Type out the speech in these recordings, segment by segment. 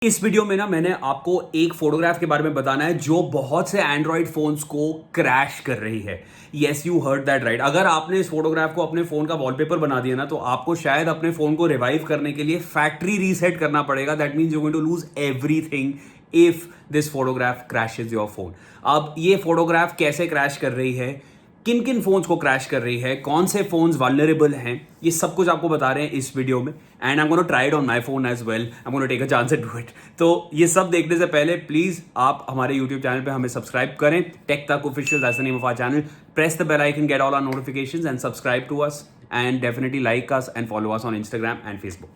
इस वीडियो में ना मैंने आपको एक फोटोग्राफ के बारे में बताना है जो बहुत से एंड्रॉइड फोन्स को क्रैश कर रही है। Yes, you heard that right. अगर आपने इस फोटोग्राफ को अपने फोन का वॉलपेपर बना दिया ना तो आपको शायद अपने फोन को रिवाइव करने के लिए फैक्ट्री रीसेट करना पड़ेगा। That means you going to lose everything if this photograph crashes your phone. अब ये फोटोग्राफ कैसे क्रैश कर रही है, किन किन फोन्स को क्रैश कर रही है, कौन से फोन्स वल्नरेबल हैं, ये सब कुछ आपको बता रहे हैं इस वीडियो में। And I am gonna try it on my phone as well. I am gonna take a chance and do it. तो ये सब देखने से पहले प्लीज आप हमारे यूट्यूब चैनल पे हमें सब्सक्राइब करें। Tech Tak official, that's the name of our channel. Press the bell icon, get all our notifications and subscribe to us and definitely like us and follow us on Instagram and Facebook.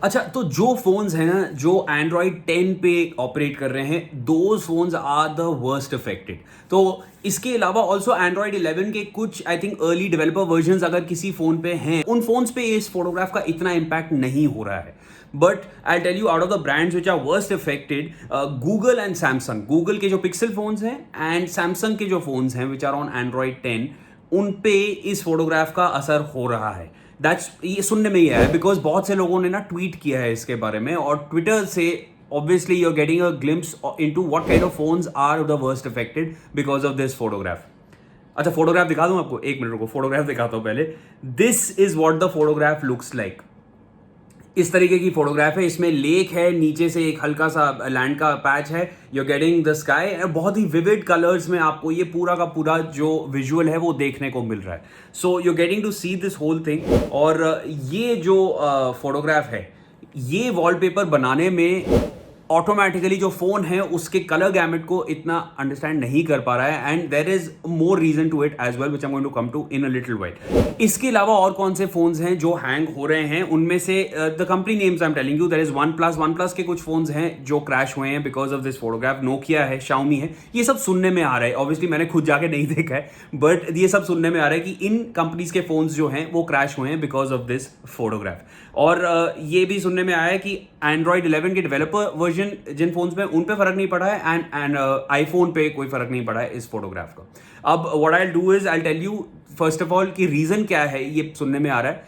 अच्छा, तो जो phones हैं ना जो Android 10 पे operate कर रहे हैं, those phones are the worst affected. तो इसके अलावा ऑल्सो एंड्रॉइड 11 के कुछ I think early developer versions अगर किसी फोन पे हैं, उन फोन्स पे इस फोटोग्राफ का इतना इंपैक्ट नहीं हो रहा है। But I tell you, out of the brands which are worst affected, Google and Samsung. Google के जो पिक्सल फोन्स हैं एंड सैमसंग के जो फोन्स हैं विच आर ऑन एंड्रॉइड 10, उन पे इस फोटोग्राफ का असर हो रहा है। दैट्स, ये सुनने में ही आया है बिकॉज बहुत से लोगों ने ना ट्वीट किया है इसके बारे में, और ट्विटर से obviously you are getting a glimpse into what kind of phones are the worst affected because of this photograph. अच्छा, फोटोग्राफ दिखा दूं आपको, एक मिनट रुको, फोटोग्राफ दिखाता हूं पहले। This is what the photograph looks like. इस तरीके की फोटोग्राफ है। इसमें लेक है, नीचे से एक हल्का सा लैंड का पैच है, you are getting the sky. बहुत ही विविड कलर्स में आपको ये पूरा का पूरा जो विजुअल है वो देखने को मिल रहा है। So you are getting to see this whole thing. और ये जो फोटोग्राफ है, ये वॉलपेपर बनाने में ऑटोमेटिकली जो फोन है उसके कलर गैमेट को इतना अंडरस्टैंड नहीं कर पा रहा है, and there is more reason to it as well which I am going to come to in a little while. इसके अलावा और कौन से फोन्स हैं जो हैंग हो रहे हैं, उनमें से the company names I am telling you, there is OnePlus के कुछ फोन्स हैं जो क्रैश हुए हैं because of this photograph. Nokia है, शाओमी है, ये सब सुनने में आ रहा है। ऑब्वियसली मैंने खुद जाके नहीं देखा है, बट ये सब सुनने में आ रहा है कि इन कंपनीज के फोन्स जो हैं वो क्रैश हुए हैं बिकॉज ऑफ दिस फोटोग्राफ। और ये भी सुनने में आया है कि एंड्रॉइड 11 के डेवलपर वर्जन जिन फोन्स में, उन पे फर्क नहीं पड़ा है, एंड आईफोन पे कोई फर्क नहीं पड़ा है इस फोटोग्राफ का। अब what I do is I tell you first of all कि रीजन क्या है ये सुनने में आ रहा है,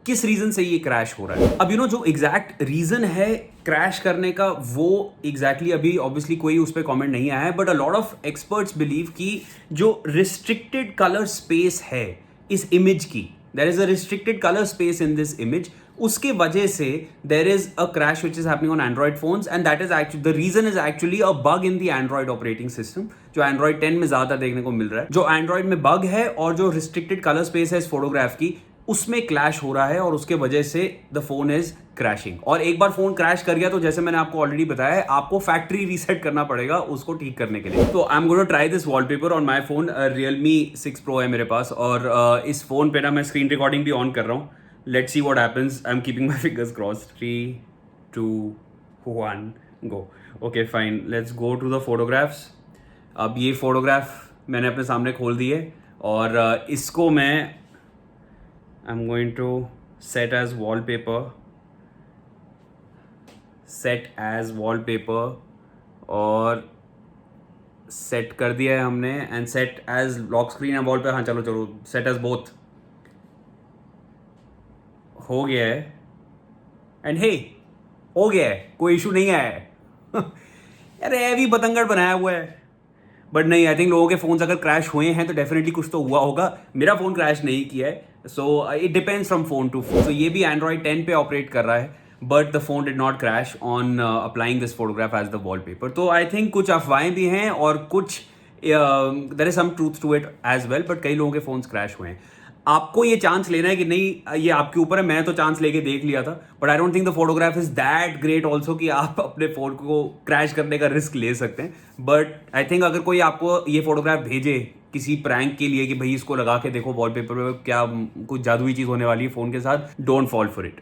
किस रीजन से ये क्रैश हो रहा है। अब जो एग्जैक्ट रीजन है क्रैश करने का, वो एग्जैक्टली अभी ऑब्वियसली कोई उस पर कॉमेंट नहीं आया है, but a lot of experts believe कि जो रिस्ट्रिक्टेड कलर स्पेस है इस इमेज की, there is a restricted colour space in this image, उसके वजह से there is a crash which is happening on Android phones, and that is actually the reason is actually a bug in the Android operating system, जो Android 10 में ज्यादा देखने को मिल रहा है। जो एंड्रॉइड में बग है और जो रिस्ट्रिक्टेड कलर स्पेस है इस फोटोग्राफ की, उसमें क्लैश हो रहा है और उसके वजह से द फोन इज क्रैशिंग। और एक बार फोन क्रैश कर गया तो जैसे मैंने आपको ऑलरेडी बताया है, आपको फैक्ट्री रीसेट करना पड़ेगा उसको ठीक करने के लिए। तो I am going to try this wallpaper on my phone. Realme 6 Pro है मेरे पास, और इस फोन पे ना मैं स्क्रीन रिकॉर्डिंग भी ऑन कर रहा हूँ। Let's see what happens. I am keeping my fingers crossed. 3, 2, 1 go. Okay fine, let's go to the photographs. अब ये फोटोग्राफ मैंने अपने सामने खोल दी है, और इसको मैं I'm going to set as wallpaper, और सेट कर दिया है हमने, and set as lock screen and wallpaper. हाँ चलो सेट एज बोथ हो गया है, एंड हे हो गया है, कोई इशू नहीं आया है। यार ये भी बतंगड़ बनाया हुआ है, बट नहीं, आई थिंक लोगों के फोन्स अगर क्रैश हुए हैं तो डेफिनेटली कुछ तो हुआ होगा। मेरा फोन क्रैश नहीं किया है, so it depends from phone to phone. तो ये भी एंड्रॉइड 10 पे ऑपरेट कर रहा है, but the phone did not crash on applying this photograph as the wallpaper. तो आई थिंक कुछ अफवाहें भी हैं और कुछ there is some truth to it as well, but कई लोगों के फोन्स क्रैश हुए हैं। आपको ये चांस लेना है कि नहीं, ये आपके ऊपर है। मैंने तो चांस लेके देख लिया था, but I don't think the photograph is that great also कि आप अपने फोन को क्रैश करने का रिस्क ले सकते हैं। बट आई थिंक अगर कोई आपको ये फोटोग्राफ भेजे किसी प्रैंक के लिए कि भाई इसको लगा के देखो वॉलपेपर पे, क्या कुछ जादुई चीज होने वाली है फोन के साथ, डोंट फॉल फॉर इट।